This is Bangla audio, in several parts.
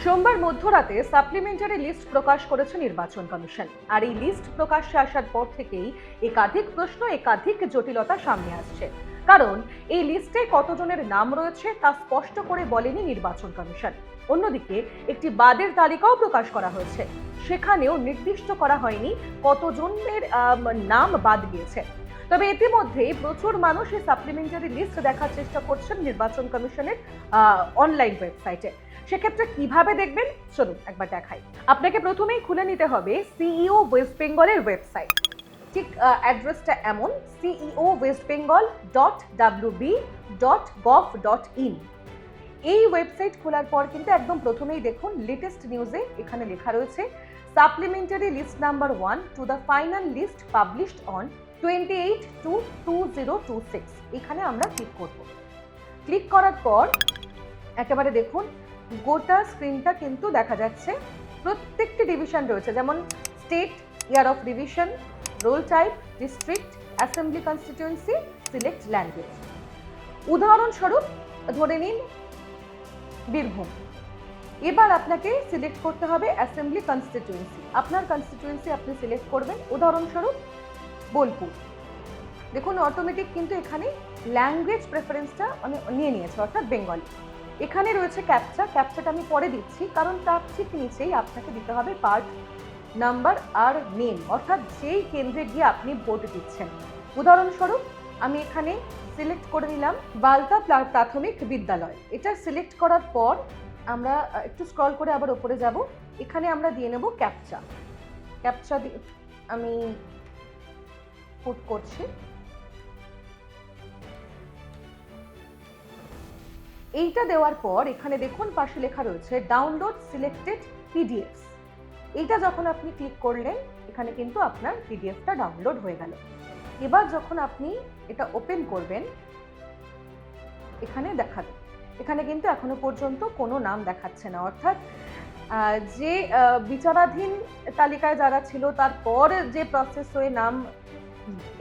সোমবার মধ্যরাতে সাপ্লিমেন্টারি লিস্ট প্রকাশ করেছে নির্বাচন কমিশন। আর এই লিস্ট প্রকাশ্যে আসার পর থেকেই একাধিক প্রশ্ন, একাধিক জটিলতা সামনে আসছে। কারণ এই লিস্টে কতজনের নাম রয়েছে তা স্পষ্ট করে বলেনি নির্বাচন কমিশন। অন্যদিকে একটি বাদের তালিকাও প্রকাশ করা হয়েছে, সেখানেও নির্দিষ্ট করা হয়নি কতজনের নাম বাদ গিয়েছে। তবে ইতিমধ্যেই প্রচুর মানুষ এই সাপ্লিমেন্টারি লিস্ট দেখার চেষ্টা করছেন নির্বাচন কমিশনের অনলাইন ওয়েবসাইটে। সেক্ষেত্রে কিভাবে দেখবেন চলুন একবার দেখাই। আপনাকে প্রথমেই খুলে নিতে হবে সিইও ওয়েস্ট বেঙ্গলের ওয়েবসাইট। ঠিক অ্যাড্রেসটা এমন ceowestbengal.wb.gov.in। এই ওয়েবসাইট খোলার পর কিন্তু একদম প্রথমেই দেখুন লেটেস্ট নিউজে এখানে লেখা রয়েছে supplementary list number 1 to the final list published on 28/2/2026। এখানে আমরা ক্লিক করব। ক্লিক করার পর একেবারে দেখুন গোটা স্ক্রিনটা কিন্তু দেখা যাচ্ছে। প্রত্যেকটি ডিভিশন রয়েছে, যেমন state, year of division, role type, district, assembly constituency, select language. উদাহরণস্বরূপ ধরে নিন বীরভূম। এবার আপনাকে সিলেক্ট করতে হবে অ্যাসেম্বলি কনস্টিটিউয়েন্সি। আপনার কনস্টিটিউয়েন্সি আপনি সিলেক্ট করবেন, উদাহরণস্বরূপ বোলপুর। দেখুন অটোমেটিক কিন্তু এখানে ল্যাঙ্গুয়েজ প্রেফারেন্সটা নিয়ে নিয়েছে, অর্থাৎ বেঙ্গলি। এখানে রয়েছে ক্যাপচা। ক্যাপচাটা আমি পরে দিচ্ছি, কারণ তার ঠিক নিচেই আপনাকে দিতে হবে পার্ট নাম্বার আর নেম, অর্থাৎ যেই কেন্দ্রে গিয়ে আপনি ভোট দিচ্ছেন। উদাহরণস্বরূপ আমি এখানে সিলেক্ট করে নিলাম বালতা প্রাথমিক বিদ্যালয়। এটা সিলেক্ট করার পর আমরা একটু স্ক্রল করে আবার ওপরে যাব। এখানে আমরা দিয়ে নেব ক্যাপচা। ক্যাপচা আমি পুট করছি। এইটা দেওয়ার পর এখানে দেখুন পাশে লেখা রয়েছে ডাউনলোড সিলেক্টেড পিডিএফস। এইটা যখন আপনি ক্লিক করলেন এখানে কিন্তু আপনার পিডিএফটা ডাউনলোড হয়ে গেল। এবার যখন আপনি এটা ওপেন করবেন এখানে দেখাবে, এখানে কিন্তু এখনো পর্যন্ত কোনো নাম দেখাচ্ছে না, অর্থাৎ যে বিচারাধীন তালিকায় যারা ছিল তারপর যে প্রসেস হয়ে নাম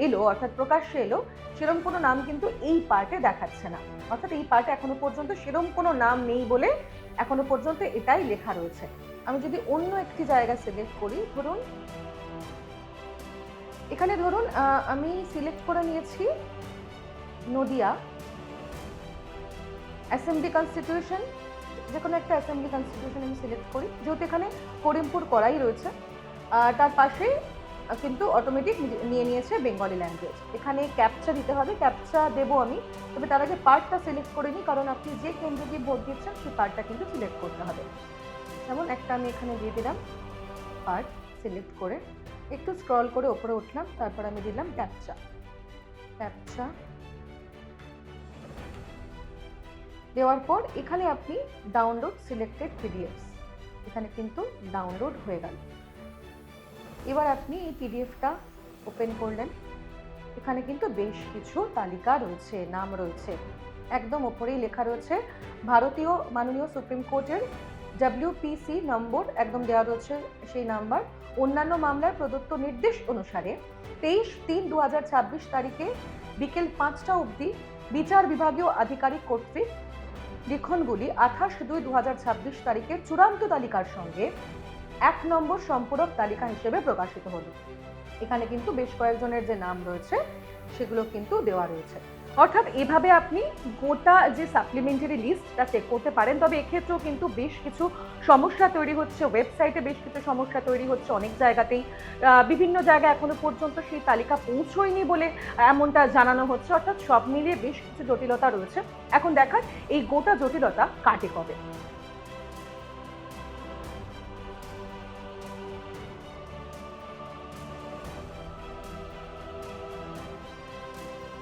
এলো, অর্থাৎ প্রকাশ্যে এলো, সেরকম কোনো নাম কিন্তু এই পার্টে দেখাচ্ছে না। অর্থাৎ এই পার্টে এখনো পর্যন্ত সেরকম কোনো নাম নেই বলে এখনো পর্যন্ত এটাই লেখা রয়েছে। আমি যদি অন্য একটি জায়গা সিলেক্ট করি, ধরুন এখানে ধরুন আমি সিলেক্ট করে নিয়েছি নদিয়া অ্যাসেম্বলি কনস্টিটিউশন। যে কোনো একটা অ্যাসেম্বলি কনস্টিটিউশন আমি সিলেক্ট করি, যেহেতু এখানে করিমপুর করাই রয়েছে। তার পাশে কিন্তু অটোমেটিক নিয়ে নিয়েছে বেঙ্গলি ল্যাঙ্গুয়েজ। এখানে ক্যাপচা দিতে হবে, ক্যাপচা দেবো আমি। তবে তার আগে পার্টটা সিলেক্ট করে নিই, কারণ আপনি যে কেন্দ্রে দিয়ে ভোট দিচ্ছেন সেই পার্টটা কিন্তু সিলেক্ট করতে হবে। যেমন একটা আমি এখানে দিয়ে দিলাম পার্ট সিলেক্ট করে, একটু স্ক্রল করে ওপরে উঠলাম, তারপর আমি দিলাম ক্যাপচা। ক্যাপচা দেওয়ার পর এখানে আপনি ডাউনলোড সিলেক্টেড পিডিএফস, এখানে কিন্তু ডাউনলোড হয়ে গেল। এবার আপনি এই পিডিএফটা ওপেন করলেন, এখানে কিন্তু বেশ কিছু তালিকা রয়েছে, নাম রয়েছে। একদম ওপরেই লেখা রয়েছে ভারতীয় মাননীয় সুপ্রিম কোর্টের WPC নম্বর, একদম দেওয়া রয়েছে সেই নাম্বার। অন্যান্য মামলায় প্রদত্ত নির্দেশ অনুসারে 23/3/2026 তারিখে বিকেল 5টা অবধি বিচার বিভাগীয় আধিকারিক কর্তৃক লিখনগুলি 28/2/2026 তারিখের চূড়ান্ত তালিকার সঙ্গে 1 নম্বর সম্পূরক তালিকা হিসেবে প্রকাশিত হলো। এখানে কিন্তু বেশ কয়েকজনের যে নাম রয়েছে সেগুলো কিন্তু দেওয়া রয়েছে। অর্থাৎ এভাবে আপনি গোটা যে সাপ্লিমেন্টারি লিস্টটা চেক করতে পারেন। তবে এক্ষেত্রেও কিন্তু বেশ কিছু সমস্যা তৈরি হচ্ছে, ওয়েবসাইটে বেশ কিছু সমস্যা তৈরি হচ্ছে অনেক জায়গাতেই। বিভিন্ন জায়গায় এখনো পর্যন্ত সেই তালিকা পৌঁছয়নি বলে এমনটা জানানো হচ্ছে। অর্থাৎ সব মিলিয়ে বেশ কিছু জটিলতা রয়েছে। এখন দেখার এই গোটা জটিলতা কাটে কবে।